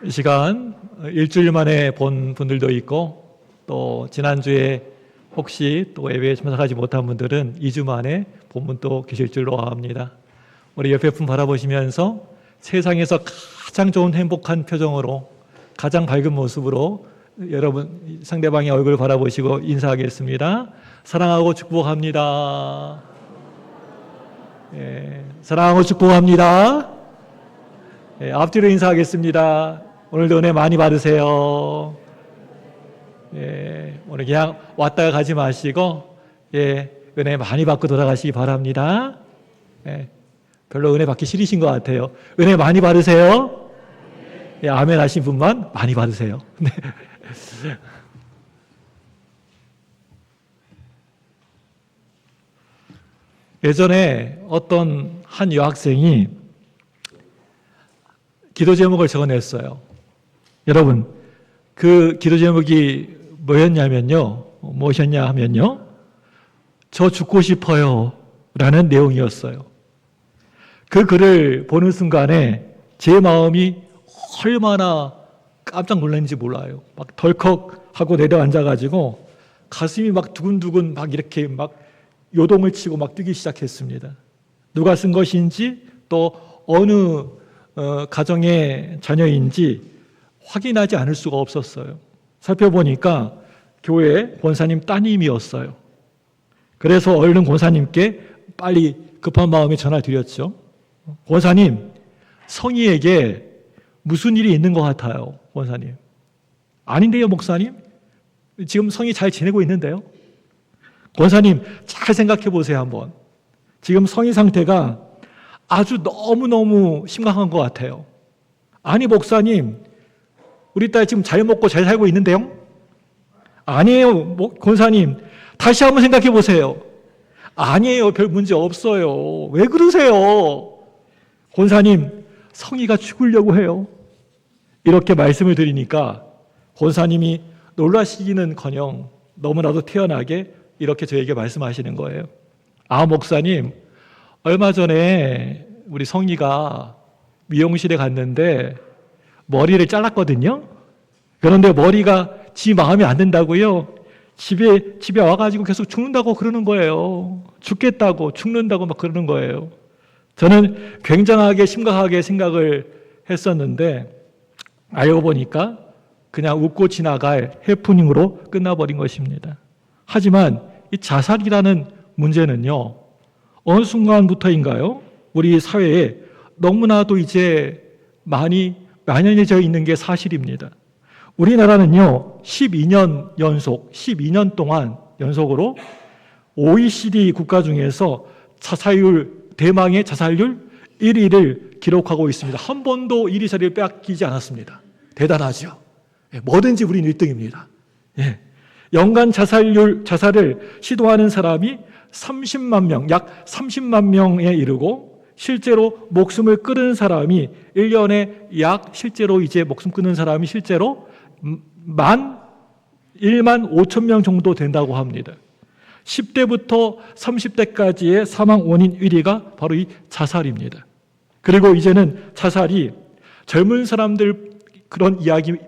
이 시간 일주일 만에 본 분들도 있고 또 지난주에 혹시 또 예배에 참석하지 못한 분들은 2주 만에 본 분도 계실 줄로 압니다. 우리 옆에 분 바라보시면서 세상에서 가장 좋은 행복한 표정으로 가장 밝은 모습으로 여러분 상대방의 얼굴을 바라보시고 인사하겠습니다. 사랑하고 축복합니다. 사랑하고 축복합니다. 앞뒤로 인사하겠습니다. 오늘도 은혜 많이 받으세요. 오늘 그냥 왔다가 가지 마시고 은혜 많이 받고 돌아가시기 바랍니다. 별로 은혜 받기 싫으신 것 같아요. 은혜 많이 받으세요. 아멘 하신 분만 많이 받으세요. 네. 예전에 어떤 한 여학생이 기도 제목을 적어냈어요. 여러분, 그 기도 제목이 무엇이었냐 하면요. 저 죽고 싶어요 라는 내용이었어요. 그 글을 보는 순간에 제 마음이 얼마나 깜짝 놀랐는지 몰라요. 막 덜컥하고 내려앉아가지고 가슴이 막 두근두근 막 이렇게 막 요동을 치고 막 뛰기 시작했습니다. 누가 쓴 것인지 또 어느 가정의 자녀인지 확인하지 않을 수가 없었어요. 살펴보니까 교회 권사님 따님이었어요. 그래서 얼른 권사님께 빨리 급한 마음에 전화를 드렸죠. 권사님, 성희에게 무슨 일이 있는 것 같아요, 권사님. 아닌데요, 목사님? 지금 성희 잘 지내고 있는데요. 권사님, 잘 생각해 보세요, 한번. 지금 성희 상태가 아주 너무너무 심각한 것 같아요. 아니, 목사님, 우리 딸 지금 잘 먹고 잘 살고 있는데요? 아니에요, 권사님. 다시 한번 생각해 보세요. 아니에요, 별 문제 없어요. 왜 그러세요? 권사님, 성희가 죽으려고 해요. 이렇게 말씀을 드리니까 권사님이 놀라시기는커녕 너무나도 태연하게 이렇게 저에게 말씀하시는 거예요. 아, 목사님, 얼마 전에 우리 성희가 미용실에 갔는데 머리를 잘랐거든요. 그런데 머리가 지 마음에 안 든다고요. 집에 와가지고 계속 죽는다고 그러는 거예요. 죽겠다고, 죽는다고 막 그러는 거예요. 저는 굉장하게 심각하게 생각을 했었는데 알고 보니까 그냥 웃고 지나갈 해프닝으로 끝나버린 것입니다. 하지만 이 자살이라는 문제는요, 어느 순간부터인가요? 우리 사회에 너무나도 이제 많이 만연해져 있는 게 사실입니다. 우리나라는요, 12년 동안 연속으로 OECD 국가 중에서 대망의 자살률 1위를 기록하고 있습니다. 한 번도 1위 자리를 빼앗기지 않았습니다. 대단하죠. 뭐든지 우리는 1등입니다. 연간 자살을 시도하는 사람이 30만 명, 약 30만 명에 이르고 실제로 목숨을 끊은 사람이 1년에 실제로 목숨 끊는 사람이 실제로 1만 5천 명 정도 된다고 합니다. 10대부터 30대까지의 사망 원인 1위가 바로 이 자살입니다. 그리고 이제는 자살이 젊은 사람들 그런 이야기만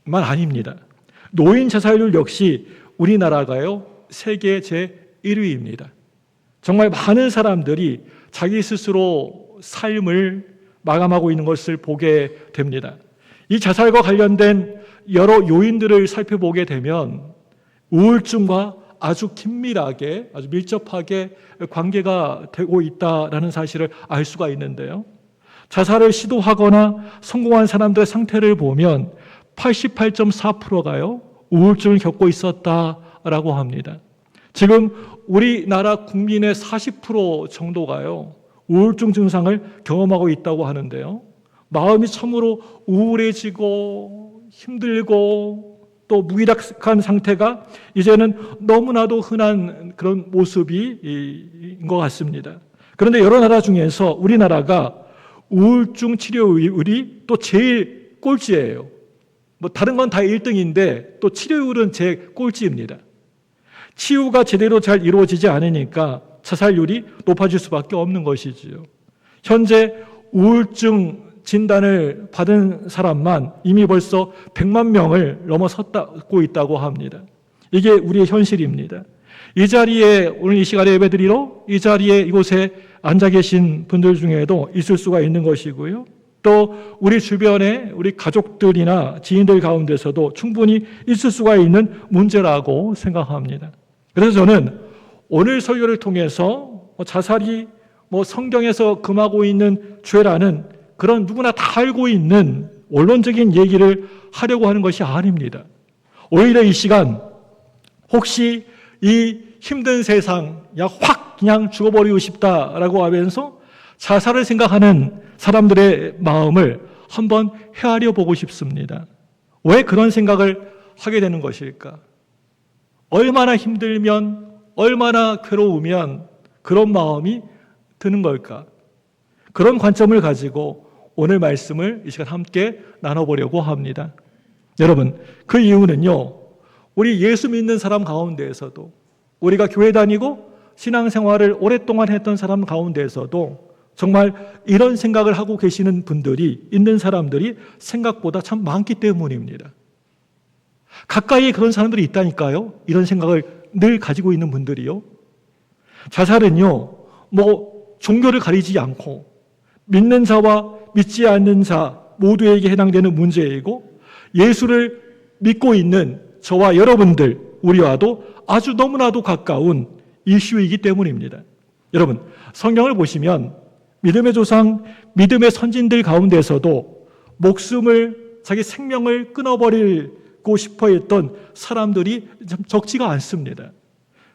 아닙니다. 노인 자살률 역시 우리나라가요, 세계 제1위입니다. 정말 많은 사람들이 자기 스스로 삶을 마감하고 있는 것을 보게 됩니다. 이 자살과 관련된 여러 요인들을 살펴보게 되면 우울증과 아주 긴밀하게, 아주 밀접하게 관계가 되고 있다는 사실을 알 수가 있는데요. 자살을 시도하거나 성공한 사람들의 상태를 보면 88.4%가요, 우울증을 겪고 있었다라고 합니다. 지금 우리나라 국민의 40% 정도가요, 우울증 증상을 경험하고 있다고 하는데요. 마음이 참으로 우울해지고 힘들고 또 무기력한 상태가 이제는 너무나도 흔한 그런 모습인 것 같습니다. 그런데 여러 나라 중에서 우리나라가 우울증 치료율이 또 제일 꼴찌예요. 다른 건 다 1등인데 또 치료율은 제일 꼴찌입니다. 치유가 제대로 잘 이루어지지 않으니까 자살률이 높아질 수밖에 없는 것이지요. 현재 우울증 진단을 받은 사람만 이미 벌써 100만 명을 넘어섰고 있다고 합니다. 이게 우리의 현실입니다. 이 자리에 오늘 이 시간에 예배드리러 이 자리에 이곳에 앉아 계신 분들 중에도 있을 수가 있는 것이고요. 또 우리 주변에 우리 가족들이나 지인들 가운데서도 충분히 있을 수가 있는 문제라고 생각합니다. 그래서 저는 오늘 설교를 통해서 자살이 성경에서 금하고 있는 죄라는 그런 누구나 다 알고 있는 원론적인 얘기를 하려고 하는 것이 아닙니다. 오히려 이 시간 혹시 이 힘든 세상 확 그냥 죽어버리고 싶다라고 하면서 자살을 생각하는 사람들의 마음을 한번 헤아려 보고 싶습니다. 왜 그런 생각을 하게 되는 것일까? 얼마나 힘들면, 얼마나 괴로우면 그런 마음이 드는 걸까? 그런 관점을 가지고 오늘 말씀을 이 시간 함께 나눠보려고 합니다. 여러분, 그 이유는요, 우리 예수 믿는 사람 가운데에서도, 우리가 교회 다니고 신앙생활을 오랫동안 했던 사람 가운데에서도 정말 이런 생각을 하고 계시는 분들이, 있는 사람들이 생각보다 참 많기 때문입니다. 가까이에 그런 사람들이 있다니까요. 이런 생각을 늘 가지고 있는 분들이요. 자살은요, 종교를 가리지 않고 믿는 자와 믿지 않는 자 모두에게 해당되는 문제이고, 예수를 믿고 있는 저와 여러분들, 우리와도 아주 너무나도 가까운 이슈이기 때문입니다. 여러분, 성경을 보시면 믿음의 조상, 믿음의 선진들 가운데서도 목숨을, 자기 생명을 끊어버리고 싶어 했던 사람들이 참 적지가 않습니다.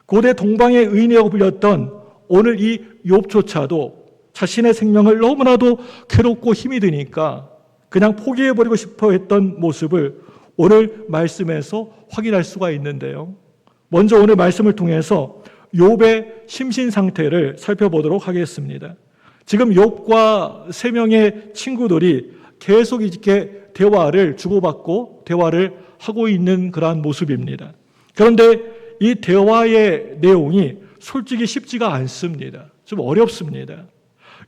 고대 동방의 의인이라고 불렸던 오늘 이 욥조차도 자신의 생명을 너무나도 괴롭고 힘이 드니까 그냥 포기해버리고 싶어 했던 모습을 오늘 말씀에서 확인할 수가 있는데요. 먼저 오늘 말씀을 통해서 욥의 심신 상태를 살펴보도록 하겠습니다. 지금 욥과 세 명의 친구들이 계속 이렇게 대화를 주고받고 대화를 하고 있는 그러한 모습입니다. 그런데 이 대화의 내용이 솔직히 쉽지가 않습니다. 좀 어렵습니다.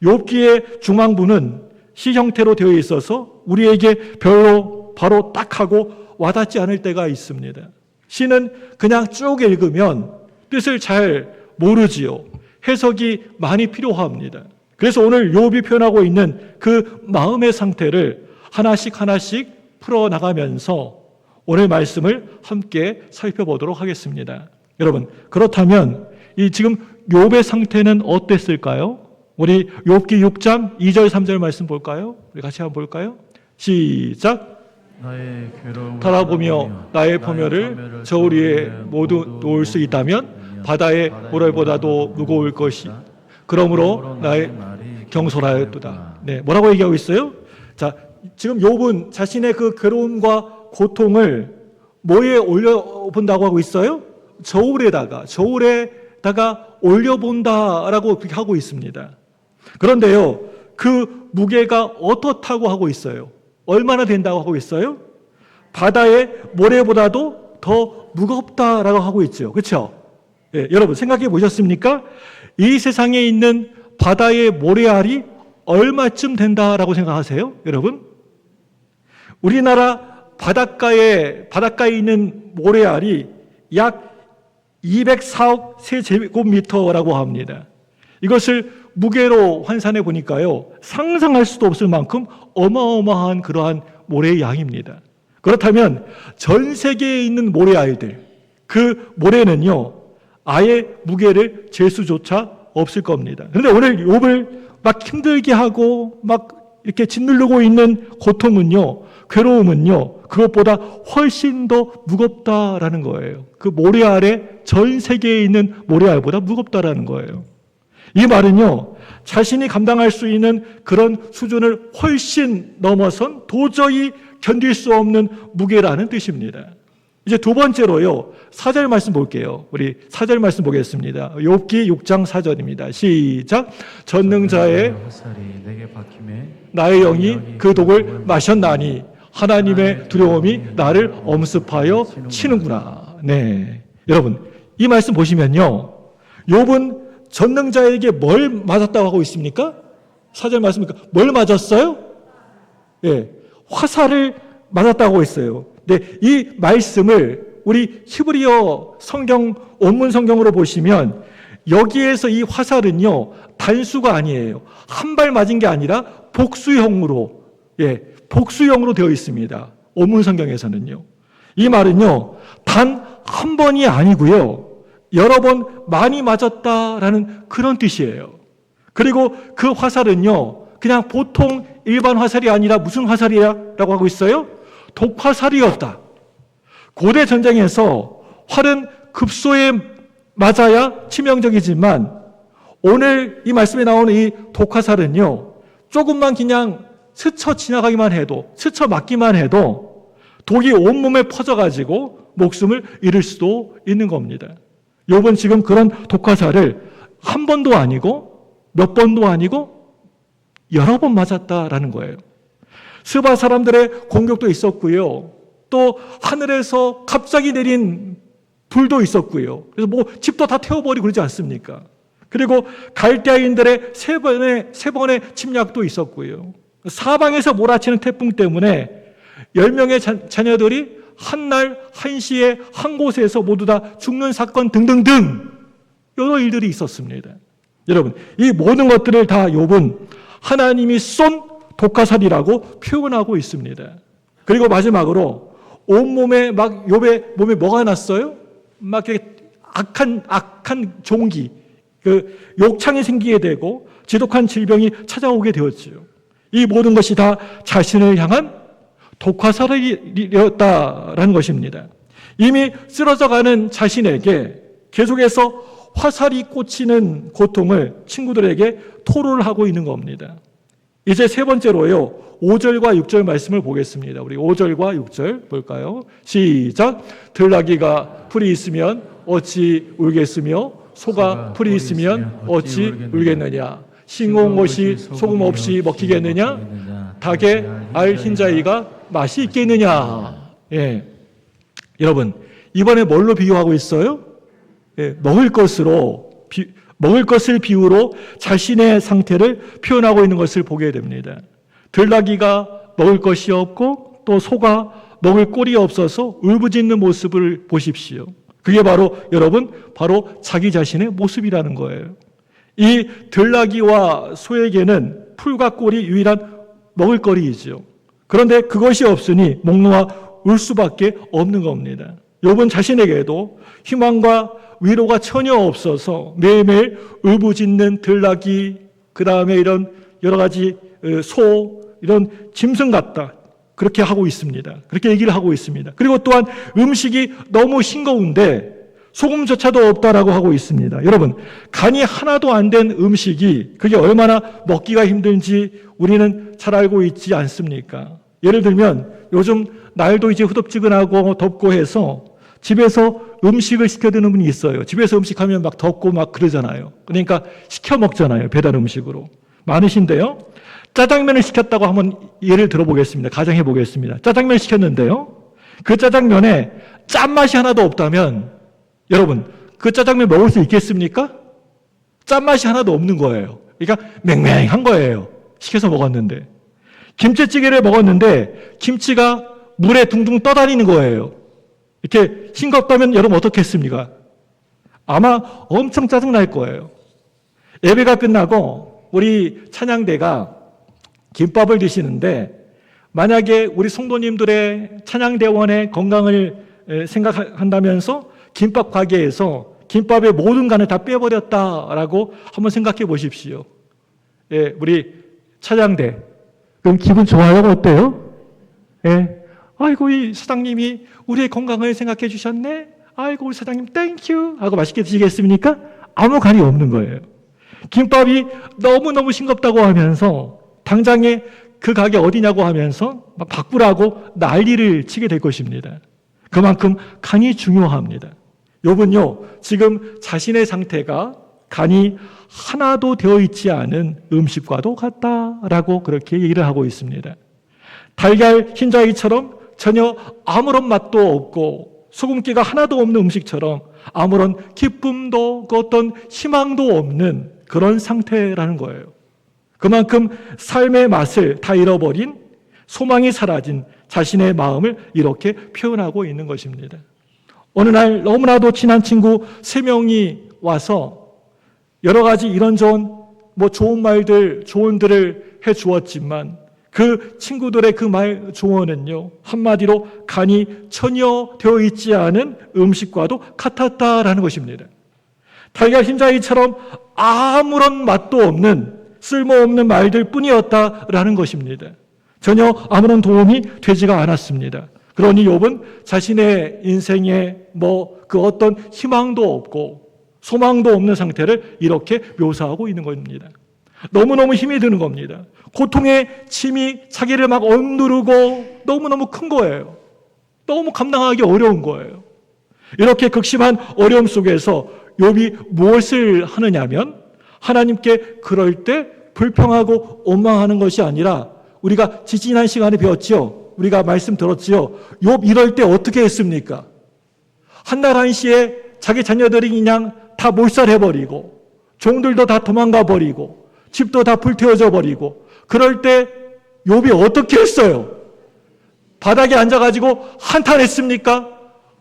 욥기의 중앙부는 시 형태로 되어 있어서 우리에게 별로 바로 딱 하고 와닿지 않을 때가 있습니다. 시는 그냥 쭉 읽으면 뜻을 잘 모르지요. 해석이 많이 필요합니다. 그래서 오늘 욥이 표현하고 있는 그 마음의 상태를 하나씩 하나씩 풀어나가면서 오늘 말씀을 함께 살펴보도록 하겠습니다. 여러분, 그렇다면 이 지금 욥의 상태는 어땠을까요? 우리 욥기 6장 2절 3절 말씀 볼까요? 우리 같이 한번 볼까요? 시작. 나의 괴로움을 달아보며 나의 포멸을 저울 위에 모두 놓을 수 있다면 바다의 모래보다도 무거울 것이 그러므로 나의 경솔하였도다. 네, 뭐라고 얘기하고 있어요? 자, 지금 욥은 자신의 그 괴로움과 고통을 뭐에 올려본다고 하고 있어요? 저울에다가 올려본다라고 그렇게 하고 있습니다. 그런데요, 그 무게가 어떻다고 하고 있어요? 얼마나 된다고 하고 있어요? 바다의 모래보다도 더 무겁다라고 하고 있죠. 그렇죠? 예, 여러분 생각해 보셨습니까? 이 세상에 있는 바다의 모래알이 얼마쯤 된다라고 생각하세요? 여러분? 우리나라 바닷가에 있는 모래알이 약 204억 세제곱미터라고 합니다. 이것을 무게로 환산해 보니까요, 상상할 수도 없을 만큼 어마어마한 그러한 모래의 양입니다. 그렇다면 전 세계에 있는 모래알들, 그 모래는요, 아예 무게를 잴 수조차 없을 겁니다. 그런데 오늘 욥을 막 힘들게 하고 막 이렇게 짓누르고 있는 고통은요, 괴로움은요, 그것보다 훨씬 더 무겁다라는 거예요. 그 모래알에 전 세계에 있는 모래알보다 무겁다라는 거예요. 이 말은요, 자신이 감당할 수 있는 그런 수준을 훨씬 넘어선 도저히 견딜 수 없는 무게라는 뜻입니다. 이제 두 번째로요, 4절 말씀 볼게요. 우리 4절 말씀 보겠습니다. 욥기 6장 4절입니다. 시작. 전능자의 나의 영이 그 독을 마셨나니 하나님의 두려움이 나를 엄습하여 치는구나. 네, 여러분 이 말씀 보시면요, 욥은 전능자에게 뭘 맞았다고 하고 있습니까? 4절 말씀입니까? 뭘 맞았어요? 예, 화살을 맞았다고 했어요. 근데 이 말씀을 우리 히브리어 성경, 원문 성경으로 보시면 여기에서 이 화살은요, 단수가 아니에요. 한 발 맞은 게 아니라 복수형으로, 복수형으로 되어 있습니다. 원문 성경에서는요. 이 말은요, 단 한 번이 아니고요, 여러 번 많이 맞았다라는 그런 뜻이에요. 그리고 그 화살은요, 그냥 보통 일반 화살이 아니라 무슨 화살이라고 하고 있어요? 독화살이었다. 고대 전쟁에서 활은 급소에 맞아야 치명적이지만 오늘 이 말씀에 나오는 이 독화살은요, 조금만 그냥 스쳐 지나가기만 해도, 스쳐 맞기만 해도 독이 온몸에 퍼져가지고 목숨을 잃을 수도 있는 겁니다. 욥은 지금 그런 독화살을 한 번도 아니고 몇 번도 아니고 여러 번 맞았다라는 거예요. 스바 사람들의 공격도 있었고요. 또 하늘에서 갑자기 내린 불도 있었고요. 그래서 뭐 집도 다 태워버리고 그러지 않습니까? 그리고 갈대아인들의 세 번의 침략도 있었고요. 사방에서 몰아치는 태풍 때문에 10명의 자녀들이 한 날 한시에 한 곳에서 모두 다 죽는 사건 등등등 여러 일들이 있었습니다. 여러분, 이 모든 것들을 다 욥은 하나님이 쏜 독화살이라고 표현하고 있습니다. 그리고 마지막으로 온몸에 막 욥의 몸에 뭐가 났어요? 막 이렇게 악한 종기, 그 욕창이 생기게 되고 지독한 질병이 찾아오게 되었지요. 이 모든 것이 다 자신을 향한 독화살이었다라는 것입니다. 이미 쓰러져가는 자신에게 계속해서 화살이 꽂히는 고통을 친구들에게 토로를 하고 있는 겁니다. 이제 세 번째로요, 5절과 6절 말씀을 보겠습니다. 우리 5절과 6절 볼까요? 시작. 들나귀가 풀이 있으면 어찌 울겠으며 소가 풀이 있으면 어찌 울겠느냐. 싱거운 것이 소금 없이 먹히겠느냐. 닭의 알 흰자위가 맛이 있겠느냐. 여러분, 이번에 뭘로 비유하고 있어요? 먹을 것을 비유로 자신의 상태를 표현하고 있는 것을 보게 됩니다. 들나귀가 먹을 것이 없고 또 소가 먹을 꼴이 없어서 울부짖는 모습을 보십시오. 그게 바로 여러분, 바로 자기 자신의 모습이라는 거예요. 이 들나귀와 소에게는 풀과 꼴이 유일한 먹을거리이죠. 그런데 그것이 없으니 목 놓아 울 수밖에 없는 겁니다. 욥은 자신에게도 희망과 위로가 전혀 없어서 매일매일 울부짖는 들나귀, 그 다음에 이런 여러 가지 소, 이런 짐승 같다, 그렇게 하고 있습니다. 그렇게 얘기를 하고 있습니다. 그리고 또한 음식이 너무 싱거운데 소금조차도 없다라고 하고 있습니다. 여러분, 간이 하나도 안 된 음식이 그게 얼마나 먹기가 힘든지 우리는 잘 알고 있지 않습니까? 예를 들면 요즘 날도 이제 후덥지근하고 덥고 해서 집에서 음식을 시켜드는 분이 있어요. 집에서 음식하면 막 덥고 막 그러잖아요. 그러니까 시켜 먹잖아요. 배달 음식으로. 많으신데요. 짜장면을 시켰다고 한번 예를 들어보겠습니다. 가정해 보겠습니다. 짜장면 시켰는데요. 그 짜장면에 짠맛이 하나도 없다면 여러분, 그 짜장면 먹을 수 있겠습니까? 짠맛이 하나도 없는 거예요. 그러니까 맹맹한 거예요. 시켜서 먹었는데. 김치찌개를 먹었는데 김치가 물에 둥둥 떠다니는 거예요. 이렇게 싱겁다면 여러분 어떻겠습니까? 아마 엄청 짜증날 거예요. 예배가 끝나고 우리 찬양대가 김밥을 드시는데 만약에 우리 성도님들의 찬양대원의 건강을 생각한다면서 김밥 가게에서 김밥의 모든 간을 다 빼버렸다라고 한번 생각해 보십시오. 예, 우리 찬양대. 그럼 기분 좋아요? 어때요? 예. 아이고, 이 사장님이 우리의 건강을 생각해 주셨네? 아이고, 우리 사장님 땡큐! 하고 맛있게 드시겠습니까? 아무 간이 없는 거예요. 김밥이 너무너무 싱겁다고 하면서 당장에 그 가게 어디냐고 하면서 막 바꾸라고 난리를 치게 될 것입니다. 그만큼 간이 중요합니다. 욥은요, 지금 자신의 상태가 간이 하나도 되어 있지 않은 음식과도 같다라고 그렇게 얘기를 하고 있습니다. 달걀 흰자위처럼 전혀 아무런 맛도 없고 소금기가 하나도 없는 음식처럼 아무런 기쁨도 그 어떤 희망도 없는 그런 상태라는 거예요. 그만큼 삶의 맛을 다 잃어버린 소망이 사라진 자신의 마음을 이렇게 표현하고 있는 것입니다. 어느 날 너무나도 친한 친구 3명이 와서 여러 가지 이런저런 좋은 말들, 조언들을 해 주었지만 그 친구들의 그 말 조언은요, 한마디로 간이 전혀 되어 있지 않은 음식과도 같았다라는 것입니다. 달걀 흰자위처럼 아무런 맛도 없는 쓸모없는 말들 뿐이었다라는 것입니다. 전혀 아무런 도움이 되지가 않았습니다. 그러니 욥은 자신의 인생에 그 어떤 희망도 없고 소망도 없는 상태를 이렇게 묘사하고 있는 겁니다. 너무너무 힘이 드는 겁니다. 고통의 침이 자기를 막 억누르고 너무너무 큰 거예요. 너무 감당하기 어려운 거예요. 이렇게 극심한 어려움 속에서 욥이 무엇을 하느냐면 하나님께 그럴 때 불평하고 원망하는 것이 아니라 우리가 지난 시간에 배웠지요. 우리가 말씀 들었지요. 욥 이럴 때 어떻게 했습니까? 한날 한시에 자기 자녀들이 그냥 다 몰살해버리고 종들도 다 도망가 버리고 집도 다 불태워져 버리고 그럴 때 욥이 어떻게 했어요? 바닥에 앉아가지고 한탄했습니까?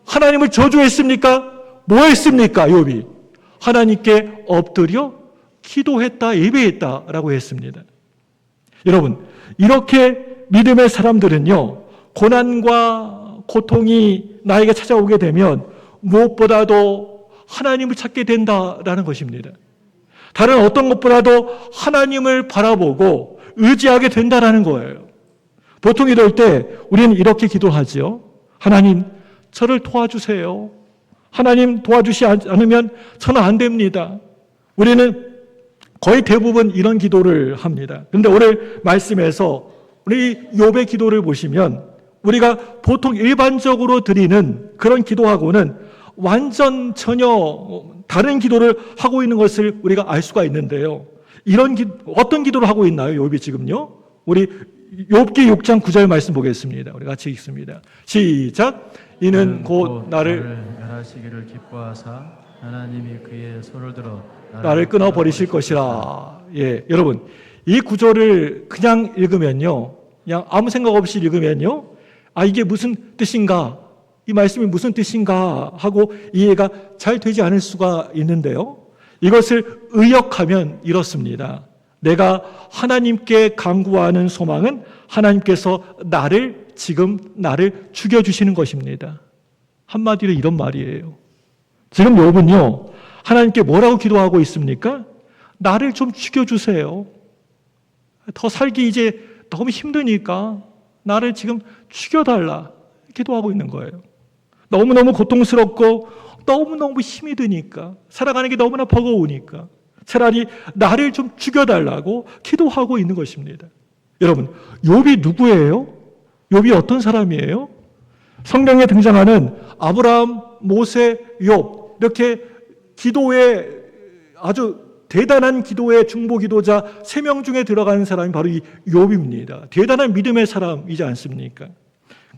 하나님을 저주했습니까? 뭐 했습니까? 욥이 하나님께 엎드려 기도했다, 예배했다라고 했습니다. 여러분, 이렇게 믿음의 사람들은요, 고난과 고통이 나에게 찾아오게 되면 무엇보다도 하나님을 찾게 된다라는 것입니다. 다른 어떤 것보다도 하나님을 바라보고 의지하게 된다라는 거예요. 보통 이럴 때 우리는 이렇게 기도하죠. 하나님, 저를 도와주세요. 하나님 도와주시 않으면 저는 안 됩니다. 우리는 거의 대부분 이런 기도를 합니다. 그런데 오늘 말씀에서 우리 욥의 기도를 보시면 우리가 보통 일반적으로 드리는 그런 기도하고는 완전 전혀 다른 기도를 하고 있는 것을 우리가 알 수가 있는데요. 어떤 기도를 하고 있나요? 욥이 지금요? 우리 욥기 6장 9절 말씀 보겠습니다. 우리 같이 읽습니다. 시작. 이는 곧 나를 멸하시기를 기뻐하사 하나님이 그의 손을 들어 나를 끊어 버리실 것이라. 예, 여러분, 이 구절을 그냥 읽으면요, 그냥 아무 생각 없이 읽으면요, 이게 무슨 뜻인가? 이 말씀이 무슨 뜻인가? 하고 이해가 잘 되지 않을 수가 있는데요. 이것을 의역하면 이렇습니다. 내가 하나님께 간구하는 소망은 하나님께서 지금 나를 죽여주시는 것입니다. 한마디로 이런 말이에요. 지금 욥은요, 하나님께 뭐라고 기도하고 있습니까? 나를 좀 죽여주세요. 더 살기 이제 너무 힘드니까 나를 지금 죽여달라. 기도하고 있는 거예요. 너무너무 고통스럽고 너무너무 힘이 드니까, 살아가는 게 너무나 버거우니까 차라리 나를 좀 죽여달라고 기도하고 있는 것입니다. 여러분, 욥이 누구예요? 욥이 어떤 사람이에요? 성경에 등장하는 아브라함, 모세, 욥, 이렇게 기도의 아주 대단한 기도의 중보 기도자 3명 중에 들어가는 사람이 바로 이 욥입니다. 대단한 믿음의 사람이지 않습니까?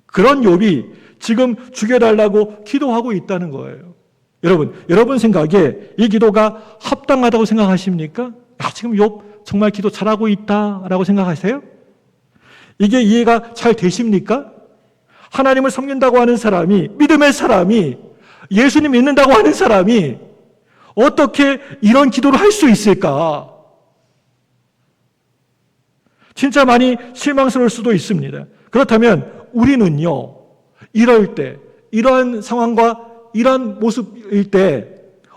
그런 욥이 지금 죽여달라고 기도하고 있다는 거예요. 여러분 생각에 이 기도가 합당하다고 생각하십니까? 지금 욥 정말 기도 잘하고 있다라고 생각하세요? 이게 이해가 잘 되십니까? 하나님을 섬긴다고 하는 사람이, 믿음의 사람이, 예수님 믿는다고 하는 사람이 어떻게 이런 기도를 할 수 있을까? 진짜 많이 실망스러울 수도 있습니다. 그렇다면 우리는요, 이럴 때, 이러한 상황과 이러한 모습일 때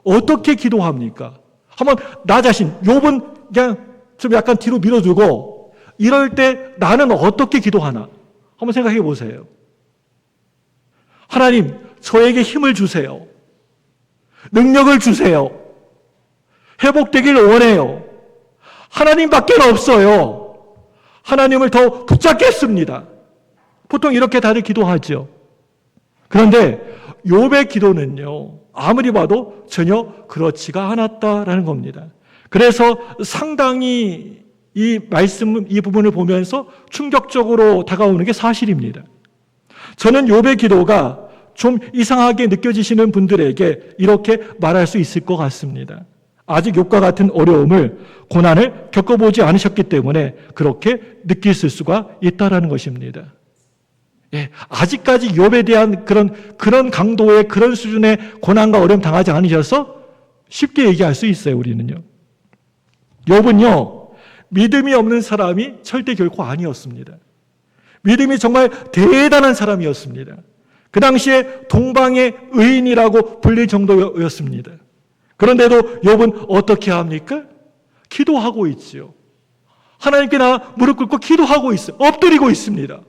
어떻게 기도합니까? 한번 나 자신, 욥은 그냥 좀 약간 뒤로 밀어두고 이럴 때 나는 어떻게 기도하나? 한번 생각해 보세요. 하나님, 저에게 힘을 주세요. 능력을 주세요. 회복되길 원해요. 하나님밖에 없어요. 하나님을 더 붙잡겠습니다. 보통 이렇게 다들 기도하죠. 그런데 욥의 기도는요, 아무리 봐도 전혀 그렇지가 않았다라는 겁니다. 그래서 상당히 이 말씀, 이 부분을 보면서 충격적으로 다가오는 게 사실입니다. 저는 욥의 기도가 좀 이상하게 느껴지시는 분들에게 이렇게 말할 수 있을 것 같습니다. 아직 욥과 같은 어려움을, 고난을 겪어보지 않으셨기 때문에 그렇게 느끼실 수가 있다라는 것입니다. 예, 아직까지 욥에 대한 그런 강도의 그런 수준의 고난과 어려움 당하지 않으셔서 쉽게 얘기할 수 있어요, 우리는요. 욥은요, 믿음이 없는 사람이 절대 결코 아니었습니다. 믿음이 정말 대단한 사람이었습니다. 그 당시에 동방의 의인이라고 불릴 정도였습니다. 그런데도 욥은 어떻게 합니까? 기도하고 있지요. 하나님께 무릎 꿇고 기도하고 있어요. 엎드리고 있습니다.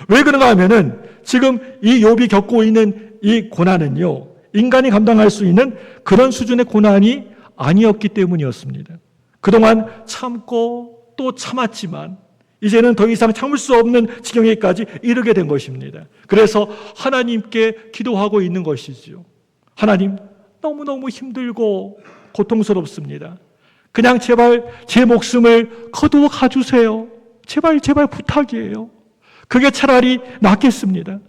왜 그런가 하면은 지금 이 욥이 겪고 있는 이 고난은요, 인간이 감당할 수 있는 그런 수준의 고난이 아니었기 때문이었습니다. 그동안 참고 또 참았지만 이제는 더 이상 참을 수 없는 지경에까지 이르게 된 것입니다. 그래서 하나님께 기도하고 있는 것이지요. 하나님, 너무너무 힘들고 고통스럽습니다. 그냥 제발 제 목숨을 거두어 가주세요. 제발 부탁이에요. 그게 차라리 낫겠습니다.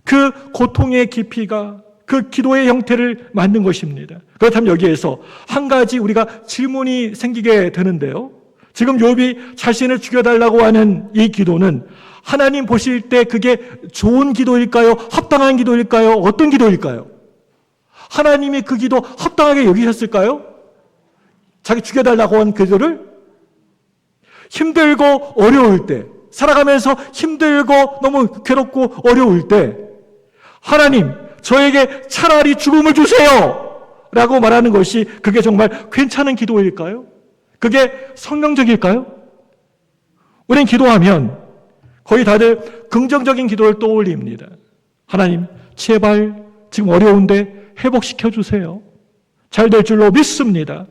그 고통의 깊이가 그 기도의 형태를 만든 것입니다. 그렇다면 여기에서 한 가지 우리가 질문이 생기게 되는데요. 지금 욥이 자신을 죽여달라고 하는 이 기도는 하나님 보실 때 그게 좋은 기도일까요? 합당한 기도일까요? 어떤 기도일까요? 하나님이 그 기도 합당하게 여기셨을까요? 자기 죽여달라고 한 기도를? 힘들고 어려울 때, 살아가면서 힘들고 너무 괴롭고 어려울 때 하나님, 저에게 차라리 죽음을 주세요! 라고 말하는 것이 그게 정말 괜찮은 기도일까요? 그게 성경적일까요? 우린 기도하면 거의 다들 긍정적인 기도를 떠올립니다. 하나님, 제발 지금 어려운데 회복시켜 주세요. 잘 될 줄로 믿습니다.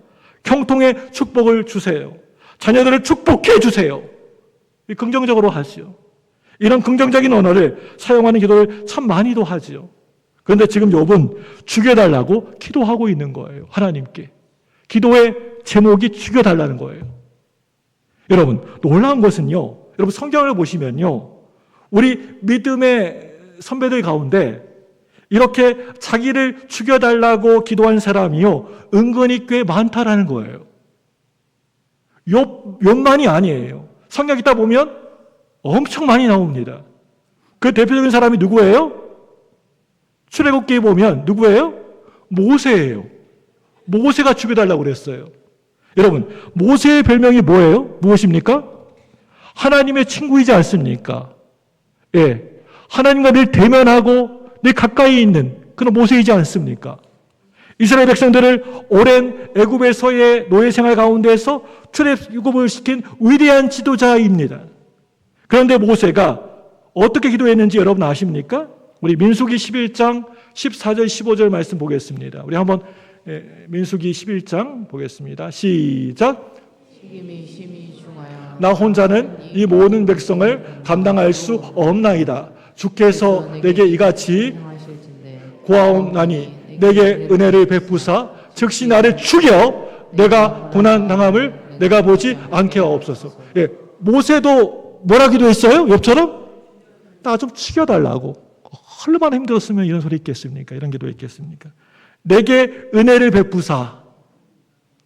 형통의 축복을 주세요. 자녀들을 축복해 주세요. 긍정적으로 하지요. 이런 긍정적인 언어를 사용하는 기도를 참 많이도 하지요. 그런데 지금 욥은 죽여달라고 기도하고 있는 거예요. 하나님께. 기도의 제목이 죽여달라는 거예요. 여러분, 놀라운 것은요. 여러분, 성경을 보시면요. 우리 믿음의 선배들 가운데 이렇게 자기를 죽여달라고 기도한 사람이요. 은근히 꽤 많다라는 거예요. 욥만이 아니에요. 성경 읽다 보면 엄청 많이 나옵니다. 그 대표적인 사람이 누구예요? 출애굽기에 보면 누구예요? 모세예요. 모세가 죽여달라고 그랬어요. 여러분, 모세의 별명이 뭐예요? 무엇입니까? 하나님의 친구이지 않습니까? 예, 하나님과 늘 대면하고 늘 가까이 있는 그런 모세이지 않습니까? 이스라엘 백성들을 오랜 애굽에서의 노예 생활 가운데서 출애굽을 시킨 위대한 지도자입니다. 그런데 모세가 어떻게 기도했는지 여러분 아십니까? 우리 민수기 11장 14절 15절 말씀 보겠습니다. 우리 한번 민수기 11장 보겠습니다. 시작. 나 혼자는 이 모든 백성을 감당할 수 없나이다. 주께서 내게 이같이 고하옵나니 내게 은혜를 베푸사 즉시 나를 죽여 내가 고난당함을 내가 보지 않게 하옵소서. 예, 모세도 뭐라 기도했어요? 욥처럼? 나 좀 죽여달라고. 얼마나 힘들었으면 이런 소리 있겠습니까? 이런 기도 있겠습니까? 내게 은혜를 베푸사.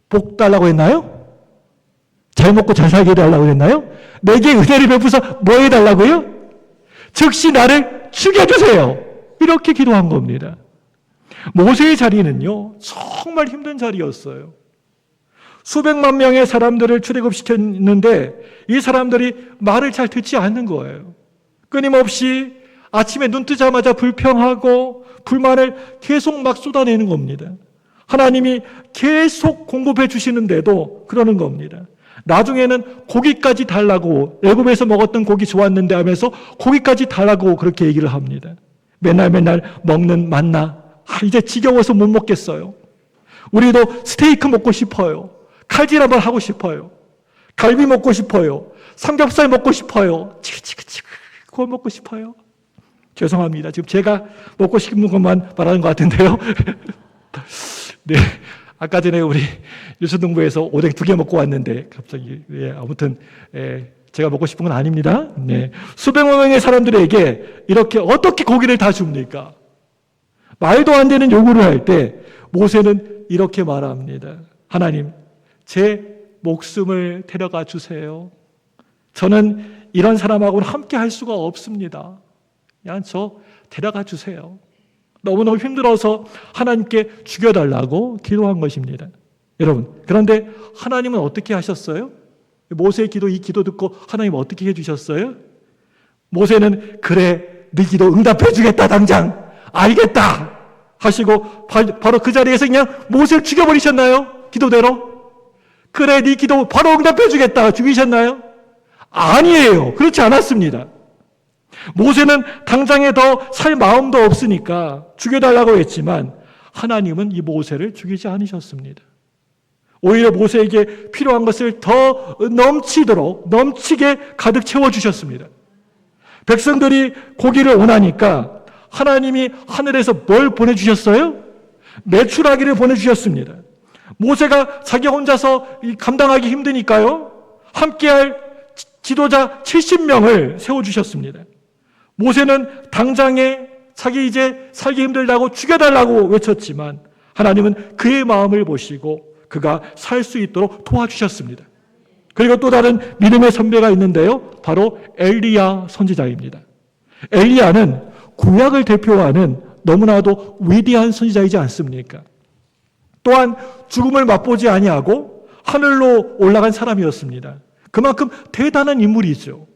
복 달라고 했나요? 잘 먹고 잘 살게 해달라고 했나요? 내게 은혜를 베푸사 뭐 해달라고요? 즉시 나를 죽여주세요. 이렇게 기도한 겁니다. 모세의 자리는요, 정말 힘든 자리였어요. 수백만 명의 사람들을 출애굽시켰는데 이 사람들이 말을 잘 듣지 않는 거예요. 끊임없이 아침에 눈 뜨자마자 불평하고 불만을 계속 막 쏟아내는 겁니다. 하나님이 계속 공급해 주시는데도 그러는 겁니다. 나중에는 고기까지 달라고, 애굽에서 먹었던 고기 좋았는데 하면서 고기까지 달라고 그렇게 얘기를 합니다. 맨날 먹는 만나, 이제 지겨워서 못 먹겠어요. 우리도 스테이크 먹고 싶어요. 칼질 한번 하고 싶어요. 갈비 먹고 싶어요. 삼겹살 먹고 싶어요. 치크치크 그거 먹고 싶어요. 죄송합니다. 지금 제가 먹고 싶은 것만 말하는 것 같은데요. 네, 아까 전에 우리 유수동부에서 오뎅 2개 먹고 왔는데 갑자기 아무튼 제가 먹고 싶은 건 아닙니다. 네, 수백만 명의 사람들에게 이렇게 어떻게 고기를 다 줍니까? 말도 안 되는 요구를 할 때 모세는 이렇게 말합니다. 하나님, 제 목숨을 데려가 주세요. 저는 이런 사람하고는 함께 할 수가 없습니다. 그냥 저 데려가 주세요. 너무너무 힘들어서 하나님께 죽여달라고 기도한 것입니다. 여러분, 그런데 하나님은 어떻게 하셨어요? 모세의 기도, 이 기도 듣고 하나님 어떻게 해주셨어요? 모세는 그래, 네 기도 응답해 주겠다 당장. 알겠다 하시고 바로 그 자리에서 그냥 모세를 죽여버리셨나요? 기도대로? 그래, 네 기도 바로 응답해 주겠다 죽이셨나요? 아니에요. 그렇지 않았습니다. 모세는 당장에 더 살 마음도 없으니까 죽여달라고 했지만 하나님은 이 모세를 죽이지 않으셨습니다. 오히려 모세에게 필요한 것을 더 넘치게 가득 채워주셨습니다. 백성들이 고기를 원하니까 하나님이 하늘에서 뭘 보내주셨어요? 메추라기를 보내주셨습니다. 모세가 자기 혼자서 감당하기 힘드니까요, 함께할 지도자 70명을 세워주셨습니다. 모세는 당장에 자기 이제 살기 힘들다고 죽여달라고 외쳤지만 하나님은 그의 마음을 보시고 그가 살 수 있도록 도와주셨습니다. 그리고 또 다른 믿음의 선배가 있는데요, 바로 엘리야 선지자입니다. 엘리야는 구약을 대표하는 너무나도 위대한 선지자이지 않습니까? 또한 죽음을 맛보지 아니하고 하늘로 올라간 사람이었습니다. 그만큼 대단한 인물이죠.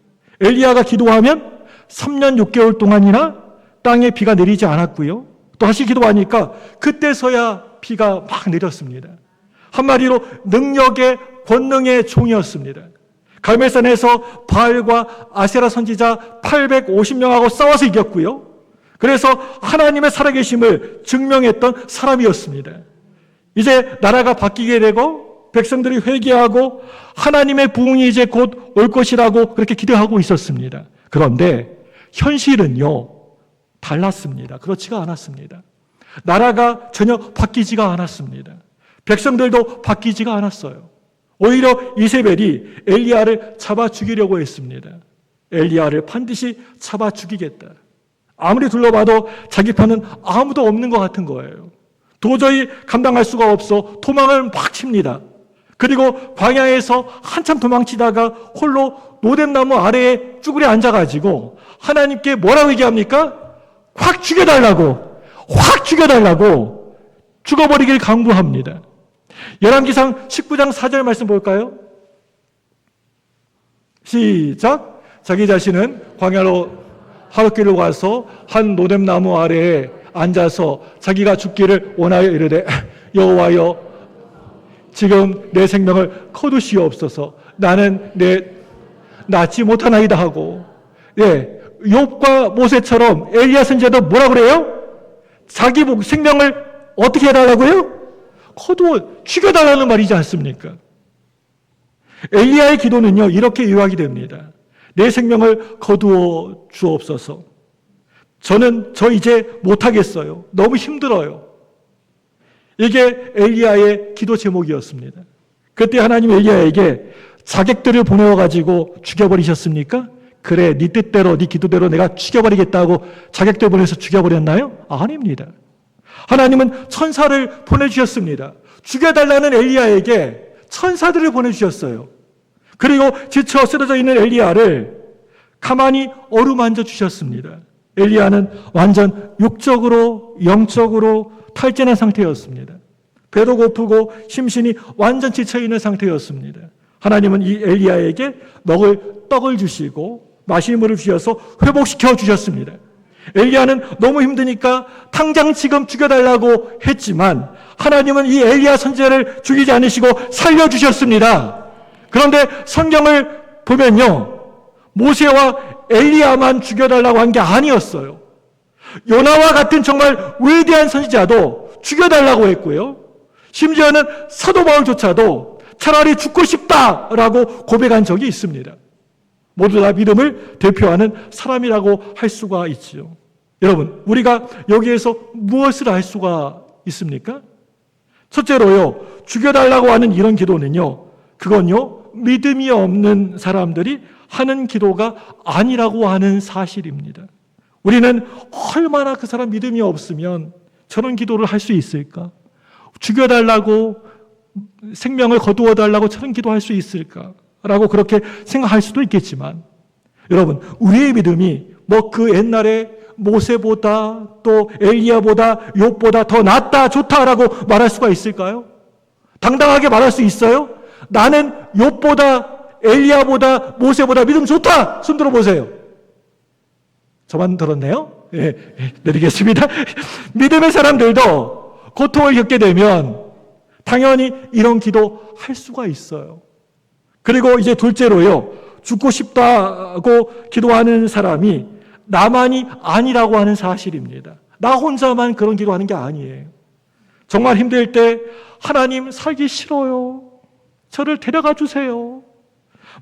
엘리야가 기도하면 3년 6개월 동안이나 땅에 비가 내리지 않았고요. 또 다시 기도하니까 그때서야 비가 막 내렸습니다. 한마디로 능력의 권능의 종이었습니다. 갈멜산에서 바알과 아세라 선지자 850명하고 싸워서 이겼고요. 그래서 하나님의 살아계심을 증명했던 사람이었습니다. 이제 나라가 바뀌게 되고 백성들이 회개하고 하나님의 부흥이 이제 곧 올 것이라고 그렇게 기대하고 있었습니다. 그런데 현실은요, 달랐습니다. 그렇지가 않았습니다. 나라가 전혀 바뀌지가 않았습니다. 백성들도 바뀌지가 않았어요. 오히려 이세벨이 엘리야를 잡아 죽이려고 했습니다. 엘리야를 반드시 잡아 죽이겠다. 아무리 둘러봐도 자기 편은 아무도 없는 것 같은 거예요. 도저히 감당할 수가 없어 도망을 막 칩니다. 그리고 광야에서 한참 도망치다가 홀로 노뎀나무 아래에 쭈그려 앉아가지고 하나님께 뭐라고 얘기합니까? 확 죽여달라고 죽어버리길 강구합니다. 열왕기상 19장 4절 말씀 볼까요? 시작. 자기 자신은 광야로 하룻길로 가서 한 노뎀나무 아래에 앉아서 자기가 죽기를 원하여 이르되 여호와여, 지금 내 생명을 거두시옵소서. 나는 낫지 못하나이다 하고, 욥과 모세처럼 엘리야 선지자도 뭐라 그래요? 자기 생명을 어떻게 해달라고요? 거두어 죽여달라는 말이지 않습니까? 엘리야의 기도는요, 이렇게 요약이 됩니다. 내 생명을 거두어 주옵소서. 저 이제 못하겠어요. 너무 힘들어요. 이게 엘리야의 기도 제목이었습니다. 그때 하나님 엘리야에게 자객들을 보내어가지고 죽여버리셨습니까? 그래, 네 뜻대로, 네 기도대로 내가 죽여버리겠다고 자객들 보내서 죽여버렸나요? 아닙니다. 하나님은 천사를 보내주셨습니다. 죽여달라는 엘리야에게 천사들을 보내주셨어요. 그리고 지쳐 쓰러져 있는 엘리야를 가만히 어루만져 주셨습니다. 엘리야는 완전 육적으로 영적으로 탈진한 상태였습니다. 배도 고프고 심신이 완전 지쳐있는 상태였습니다. 하나님은 이 엘리야에게 먹을 떡을 주시고 마실 물을 주셔서 회복시켜 주셨습니다. 엘리야는 너무 힘드니까 당장 지금 죽여달라고 했지만 하나님은 이 엘리야 선지자를 죽이지 않으시고 살려주셨습니다. 그런데 성경을 보면요, 모세와 엘리야만 죽여달라고 한 게 아니었어요. 요나와 같은 정말 위대한 선지자도 죽여달라고 했고요. 심지어는 사도 바울조차도 차라리 죽고 싶다라고 고백한 적이 있습니다. 모두 다 믿음을 대표하는 사람이라고 할 수가 있지요. 여러분, 우리가 여기에서 무엇을 알 수가 있습니까? 첫째로요, 죽여달라고 하는 이런 기도는요, 그건요, 믿음이 없는 사람들이 하는 기도가 아니라고 하는 사실입니다. 우리는 얼마나 그 사람 믿음이 없으면 저런 기도를 할 수 있을까? 죽여달라고, 생명을 거두어달라고 저런 기도할 수 있을까? 라고 그렇게 생각할 수도 있겠지만, 여러분, 우리의 믿음이 뭐 그 옛날에 모세보다 또 엘리야보다 욥보다 더 낫다, 좋다라고 말할 수가 있을까요? 당당하게 말할 수 있어요? 나는 욥보다 엘리야보다 모세보다 믿음 좋다! 손 들어보세요. 저만 들었네요? 예, 내리겠습니다. 믿음의 사람들도 고통을 겪게 되면 당연히 이런 기도 할 수가 있어요. 그리고 이제 둘째로요, 죽고 싶다고 기도하는 사람이 나만이 아니라고 하는 사실입니다. 나 혼자만 그런 기도하는 게 아니에요. 정말 힘들 때 하나님 살기 싫어요. 저를 데려가 주세요.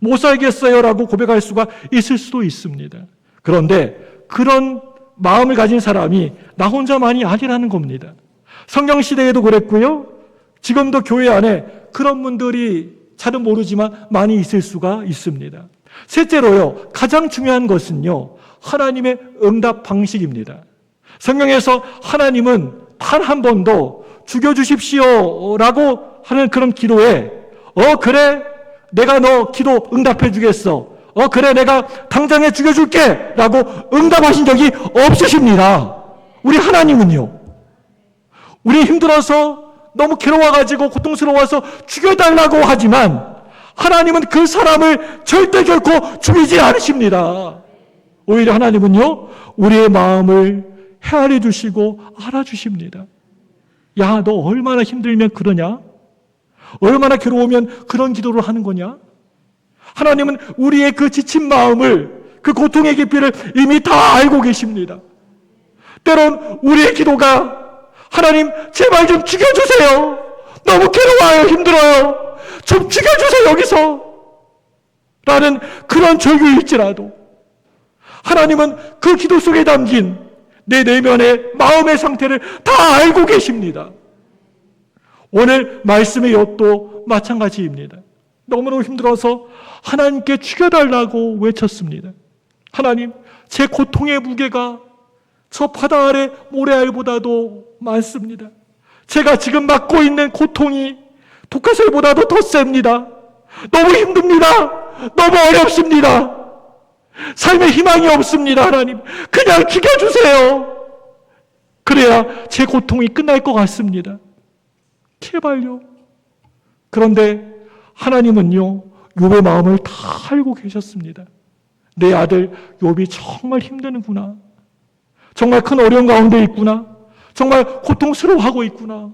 못 살겠어요 라고 고백할 수가 있을 수도 있습니다. 그런데 그런 마음을 가진 사람이 나 혼자만이 아니라는 겁니다. 성경 시대에도 그랬고요. 지금도 교회 안에 그런 분들이 잘은 모르지만 많이 있을 수가 있습니다. 셋째로요, 가장 중요한 것은요, 하나님의 응답 방식입니다. 성경에서 하나님은 단 한 번도 죽여주십시오 라고 하는 그런 기도에 그래 내가 너 기도 응답해 주겠어, 그래 내가 당장에 죽여줄게 라고 응답하신 적이 없으십니다. 우리 하나님은요, 우리 힘들어서 너무 괴로워가지고 고통스러워서 죽여달라고 하지만 하나님은 그 사람을 절대 결코 죽이지 않으십니다. 오히려 하나님은요, 우리의 마음을 헤아려 주시고 알아주십니다. 야, 너 얼마나 힘들면 그러냐? 얼마나 괴로우면 그런 기도를 하는 거냐? 하나님은 우리의 그 지친 마음을, 그 고통의 깊이를 이미 다 알고 계십니다. 때론 우리의 기도가 하나님 제발 좀 죽여주세요. 너무 괴로워요. 힘들어요. 좀 죽여주세요 여기서. 라는 그런 절규일지라도 하나님은 그 기도 속에 담긴 내 내면의 마음의 상태를 다 알고 계십니다. 오늘 말씀의 욥도 마찬가지입니다. 너무너무 힘들어서 하나님께 죽여달라고 외쳤습니다. 하나님, 제 고통의 무게가 저 바다 아래 모래알보다도 많습니다. 제가 지금 맡고 있는 고통이 독화살보다도 더 셉니다. 너무 힘듭니다. 너무 어렵습니다. 삶에 희망이 없습니다. 하나님, 그냥 죽여주세요. 그래야 제 고통이 끝날 것 같습니다. 제발요. 그런데 하나님은요, 욥의 마음을 다 알고 계셨습니다. 내 아들 욥이 정말 힘드는구나. 정말 큰 어려움 가운데 있구나. 정말 고통스러워하고 있구나.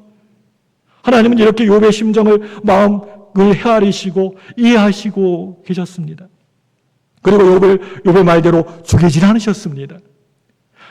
하나님은 이렇게 욥의 심정을, 마음을 헤아리시고 이해하시고 계셨습니다. 그리고 욥의 말대로 죽이질 않으셨습니다.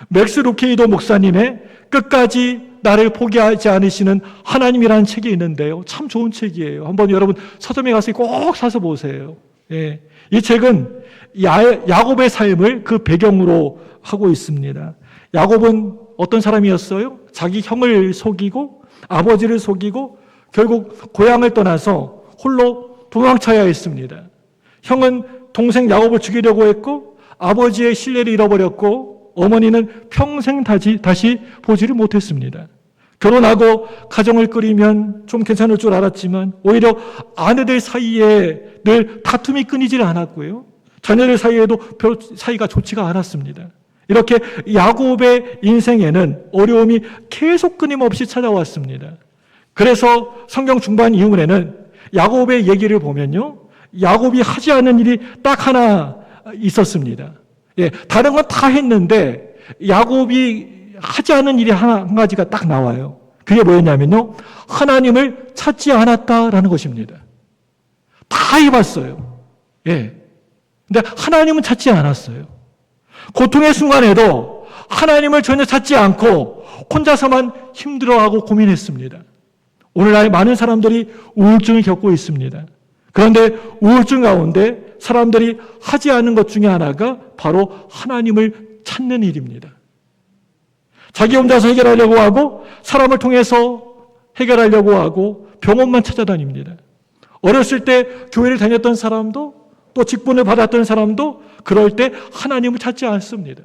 맥스 루케이도 목사님의 끝까지 나를 포기하지 않으시는 하나님이라는 책이 있는데요. 참 좋은 책이에요. 한번 여러분 서점에 가서 꼭 사서 보세요. 예. 이 책은 야곱의 삶을 그 배경으로 하고 있습니다. 야곱은 어떤 사람이었어요? 자기 형을 속이고 아버지를 속이고 결국 고향을 떠나서 홀로 도망쳐야 했습니다. 형은 동생 야곱을 죽이려고 했고 아버지의 신뢰를 잃어버렸고 어머니는 평생 다시 보지를 못했습니다. 결혼하고 가정을 꾸리면 좀 괜찮을 줄 알았지만 오히려 아내들 사이에 늘 다툼이 끊이질 않았고요. 자녀들 사이에도 별 사이가 좋지가 않았습니다. 이렇게 야곱의 인생에는 어려움이 계속 끊임없이 찾아왔습니다. 그래서 성경 중반 이후에는 야곱의 얘기를 보면요, 야곱이 하지 않은 일이 딱 하나 있었습니다. 예, 다른 건 다 했는데 야곱이 하지 않은 일이 한 가지가 딱 나와요. 그게 뭐였냐면요, 하나님을 찾지 않았다라는 것입니다. 다 해봤어요. 예, 근데 하나님은 찾지 않았어요. 고통의 순간에도 하나님을 전혀 찾지 않고 혼자서만 힘들어하고 고민했습니다. 오늘날 많은 사람들이 우울증을 겪고 있습니다. 그런데 우울증 가운데 사람들이 하지 않는 것 중에 하나가 바로 하나님을 찾는 일입니다. 자기 혼자서 해결하려고 하고 사람을 통해서 해결하려고 하고 병원만 찾아다닙니다. 어렸을 때 교회를 다녔던 사람도 또 직분을 받았던 사람도 그럴 때 하나님을 찾지 않습니다.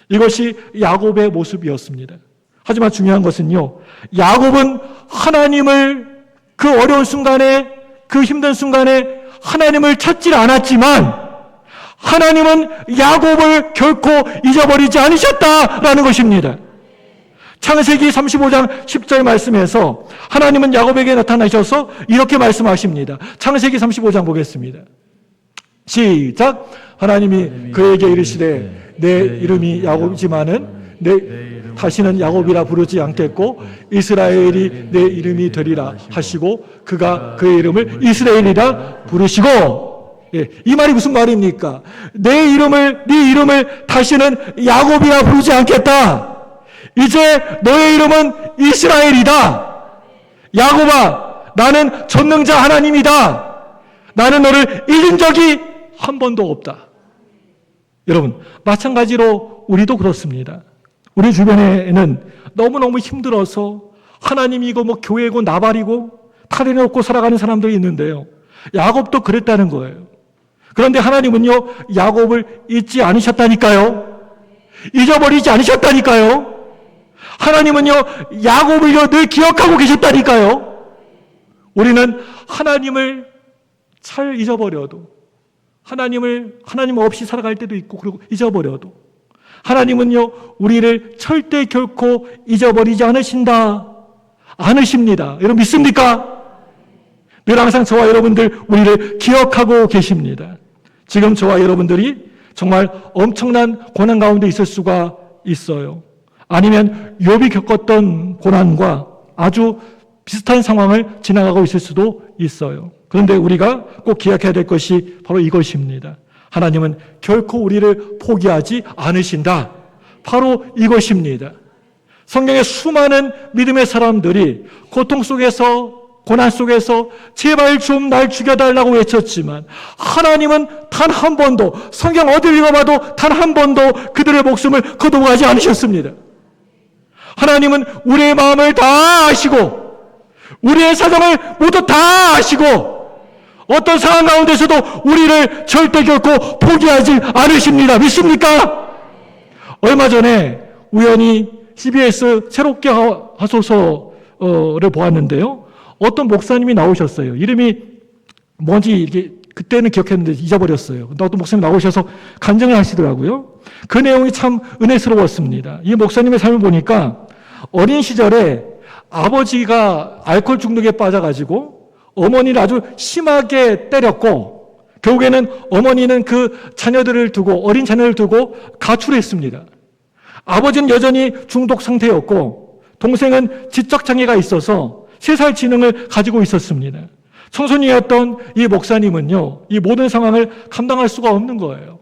이것이 야곱의 모습이었습니다. 하지만 중요한 것은요, 야곱은 하나님을 그 어려운 순간에, 그 힘든 순간에 하나님을 찾질 않았지만 하나님은 야곱을 결코 잊어버리지 않으셨다라는 것입니다. 창세기 35장 10절 말씀에서 하나님은 야곱에게 나타나셔서 이렇게 말씀하십니다. 창세기 35장 보겠습니다. 시작. 하나님이 그에게 이르시되 내 이름이 야곱이지만은 다시는 야곱이라 부르지 않겠고 이스라엘이 내 이름이 되리라 하시고 그가 그의 이름을 이스라엘이라 부르시고. 이 말이 무슨 말입니까? 네 이름을 다시는 야곱이라 부르지 않겠다. 이제 너의 이름은 이스라엘이다. 야곱아, 나는 전능자 하나님이다. 나는 너를 잊은 적이 한 번도 없다. 여러분, 마찬가지로 우리도 그렇습니다. 우리 주변에는 너무너무 힘들어서 하나님이 이거 뭐 교회고 나발이고 탈해놓고 살아가는 사람들이 있는데요. 야곱도 그랬다는 거예요. 그런데 하나님은요, 야곱을 잊지 않으셨다니까요. 잊어버리지 않으셨다니까요. 하나님은요, 야곱을요, 늘 기억하고 계셨다니까요. 우리는 하나님을 잘 잊어버려도, 하나님 없이 살아갈 때도 있고, 그리고 잊어버려도, 하나님은요, 우리를 절대 결코 잊어버리지 않으십니다. 여러분 믿습니까? 늘 항상 저와 여러분들 우리를 기억하고 계십니다. 지금 저와 여러분들이 정말 엄청난 고난 가운데 있을 수가 있어요. 아니면 욥이 겪었던 고난과 아주 비슷한 상황을 지나가고 있을 수도 있어요. 그런데 우리가 꼭 기억해야 될 것이 바로 이것입니다. 하나님은 결코 우리를 포기하지 않으신다. 바로 이것입니다. 성경의 수많은 믿음의 사람들이 고통 속에서, 고난 속에서 제발 좀 날 죽여달라고 외쳤지만 하나님은 단 한 번도, 성경 어딜 읽어봐도 단 한 번도 그들의 목숨을 거두어가지 않으셨습니다. 하나님은 우리의 마음을 다 아시고 우리의 사정을 모두 다 아시고 어떤 상황 가운데서도 우리를 절대 결코 포기하지 않으십니다. 믿습니까? 얼마 전에 우연히 CBS 새롭게 하소서를 보았는데요. 어떤 목사님이 나오셨어요. 이름이 뭔지 이게 그때는 기억했는데 잊어버렸어요. 근데 어떤 목사님이 나오셔서 간증을 하시더라고요. 그 내용이 참 은혜스러웠습니다. 이 목사님의 삶을 보니까 어린 시절에 아버지가 알코올 중독에 빠져가지고 어머니를 아주 심하게 때렸고 결국에는 어머니는 그 자녀들을 두고, 어린 자녀를 두고 가출했습니다. 아버지는 여전히 중독 상태였고 동생은 지적장애가 있어서 3살 지능을 가지고 있었습니다. 청소년이었던 이 목사님은요, 이 모든 상황을 감당할 수가 없는 거예요.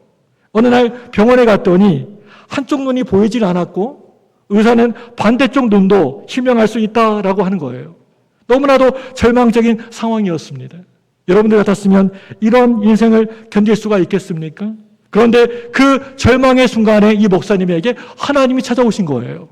어느 날 병원에 갔더니 한쪽 눈이 보이질 않았고 의사는 반대쪽 눈도 실명할 수 있다라고 하는 거예요. 너무나도 절망적인 상황이었습니다. 여러분들 같았으면 이런 인생을 견딜 수가 있겠습니까? 그런데 그 절망의 순간에 이 목사님에게 하나님이 찾아오신 거예요.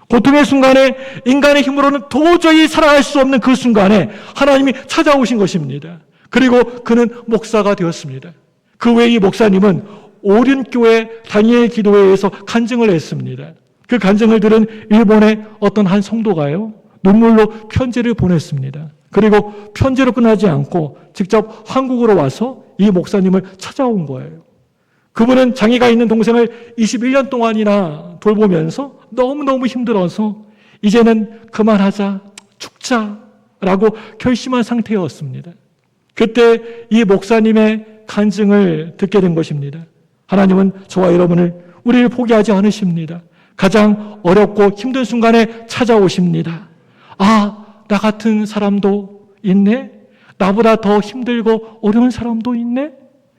고통의 순간에 인간의 힘으로는 도저히 살아갈 수 없는 그 순간에 하나님이 찾아오신 것입니다. 그리고 그는 목사가 되었습니다. 그 외에 이 목사님은 오륜교회 다니엘 기도회에서 간증을 했습니다. 그 간증을 들은 일본의 어떤 한 성도가요, 눈물로 편지를 보냈습니다. 그리고 편지로 끝나지 않고 직접 한국으로 와서 이 목사님을 찾아온 거예요. 그분은 장애가 있는 동생을 21년 동안이나 돌보면서 너무너무 힘들어서 이제는 그만하자, 죽자라고 결심한 상태였습니다. 그때 이 목사님의 간증을 듣게 된 것입니다. 하나님은 저와 여러분을, 우리를 포기하지 않으십니다. 가장 어렵고 힘든 순간에 찾아오십니다. 아, 나 같은 사람도 있네? 나보다 더 힘들고 어려운 사람도 있네?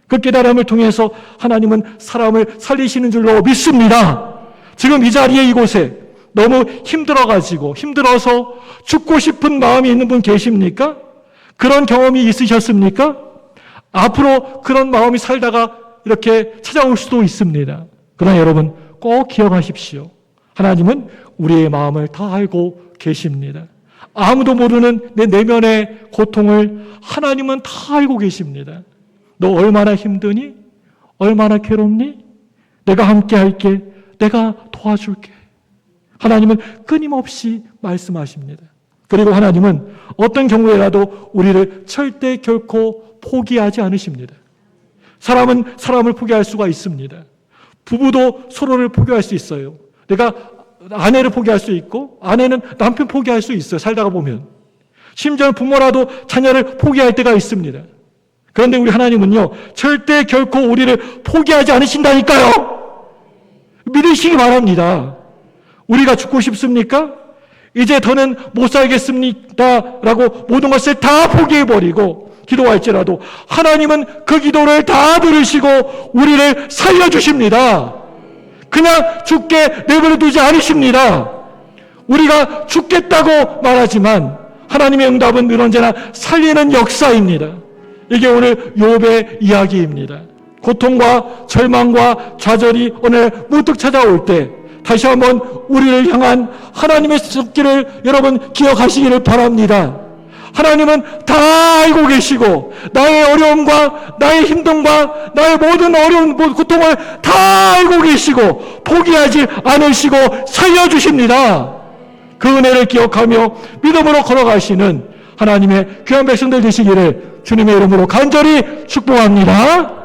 그 깨달음을 통해서 하나님은 사람을 살리시는 줄로 믿습니다. 지금 이 자리에 이곳에 너무 힘들어서 죽고 싶은 마음이 있는 분 계십니까? 그런 경험이 있으셨습니까? 앞으로 그런 마음이 살다가 이렇게 찾아올 수도 있습니다. 그러나 여러분 꼭 기억하십시오. 하나님은 우리의 마음을 다 알고 계십니다. 아무도 모르는 내 내면의 고통을 하나님은 다 알고 계십니다. 너 얼마나 힘드니? 얼마나 괴롭니? 내가 함께 할게. 내가 도와줄게. 하나님은 끊임없이 말씀하십니다. 그리고 하나님은 어떤 경우에라도 우리를 절대 결코 포기하지 않으십니다. 사람은 사람을 포기할 수가 있습니다. 부부도 서로를 포기할 수 있어요. 내가 아내를 포기할 수 있고 아내는 남편 포기할 수 있어요. 살다가 보면. 심지어 부모라도 자녀를 포기할 때가 있습니다. 그런데 우리 하나님은요, 절대 결코 우리를 포기하지 않으신다니까요. 믿으시기 바랍니다. 우리가 죽고 싶습니까? 이제 더는 못 살겠습니다 라고 모든 것을 다 포기해버리고 기도할지라도 하나님은 그 기도를 다 들으시고 우리를 살려주십니다. 그냥 죽게 내버려 두지 않으십니다. 우리가 죽겠다고 말하지만 하나님의 응답은 늘 언제나 살리는 역사입니다. 이게 오늘 욥의 이야기입니다. 고통과 절망과 좌절이 오늘 문득 찾아올 때 다시 한번 우리를 향한 하나님의 손길을 여러분 기억하시기를 바랍니다. 하나님은 다 알고 계시고 나의 어려움과 나의 힘듦과 나의 모든 어려운 고통을 다 알고 계시고 포기하지 않으시고 살려주십니다. 그 은혜를 기억하며 믿음으로 걸어가시는 하나님의 귀한 백성들 되시기를 주님의 이름으로 간절히 축복합니다.